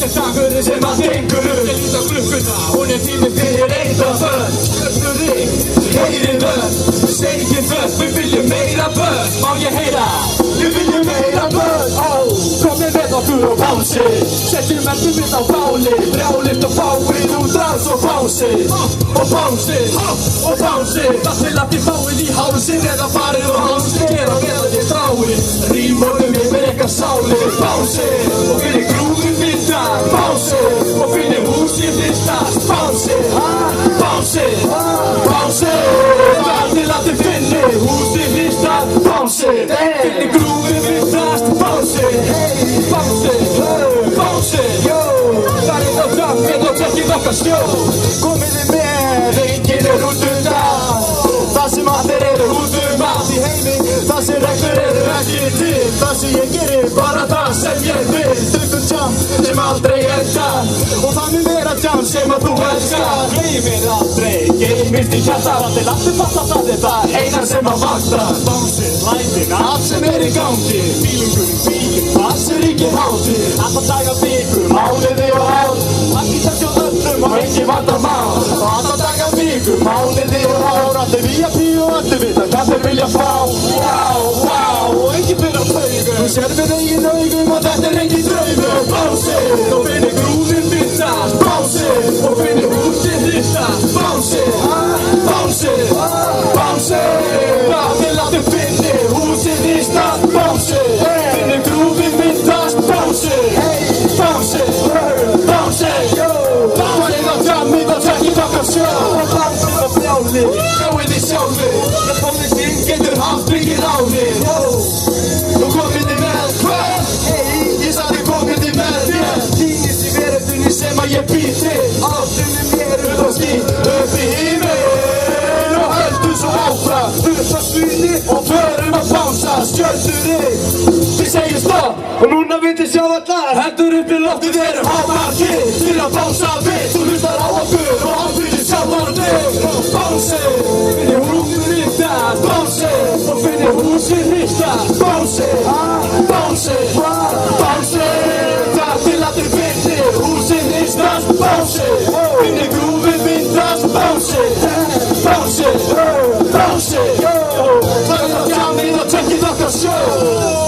er dagurinn sem að gengur Ég lít á klukkuna, hún er tími fyrir eina börn Stjörnurinn, heyri vörn Segjum vörn, við viljum meira börn Má ég heyra? Við viljum meira börn Komið með okkur og bánsi Setjum ekki við á báli Brjálist og fáið út dans og bánsi Og bánsi, og bánsi Það til að þið fáið í hálsin Eða farið og hálsin Gera meðan ég þráið Rímónum ég með eitthvað sáli Bánsi, og fyrir grúfum vindar Bánsi, og fyrir húsið listast Bánsi, bánsi, bánsi Það til að þið finni húsið listast Bánsi, fyrir grúfum vindast Bánsi, bánsi, bánsi Farið á trappið og trekkið okkar sjó Komiði með, enginn út undan Það sem allir út allt í heimi Það sem reglur ekki til Það sem ég gerir, bara það sem ég vil Tökum jam sem aldrei endar Og það mun vera jam sem að þú elskar Gleymir aldrei, geymist í hjarta Það er allt falla, það er það eina sem að vantar Bánsið, lætin, allt sem í gangi Fílingur, fíling, allt sem ríkir hátíð Alltaf daga viku, mánuði og ár Takki takk hjá öllum og engin vandamál Alltaf daga viku, mánuði og ár Allir VIP og allir vita hvað þeir vilja fá og engin fyrir að taugu Þú sér við eigin augum og þetta er engin draumur Bánsi, og finnir grúfin myndast Bánsi, og finnir húsið hristast Bánsi, bánsi, bánsi Það til að þið finnir húsið hristast Bánsi, finnir grúfin myndast Bánsi, bánsi, bánsi Bánsið á jammið og trekkið okkar sjó Bánsið á brjáli, sjáið þið sjálfi Það tónlistinn getur haft byggir á þig Nú komið þið með hvað? Ég sagði komið þið með þér Týnist í veröldunni sem að ég býr til Áttunum mér upp á skýr upp í híminn Og höldum svo áfram upp á svíði og förum að bánsa Stjörnurinn, við segjum stopp Og núna vil þið sjá allar hendur upp í loftið Við erum hámarkið til að bánsa við Þú hlustar á okkur og ábyrðir sjálfan þig Bánsi, finnir húsið hristast Bánsi, og finnir húsið hristast Bánsi, bánsi, bánsi Það til að þið finnir húsið hristast Bánsi, finnir grúfið myndast Bánsi, bánsi, bánsi Það er á jammið og trekkið okkar sjó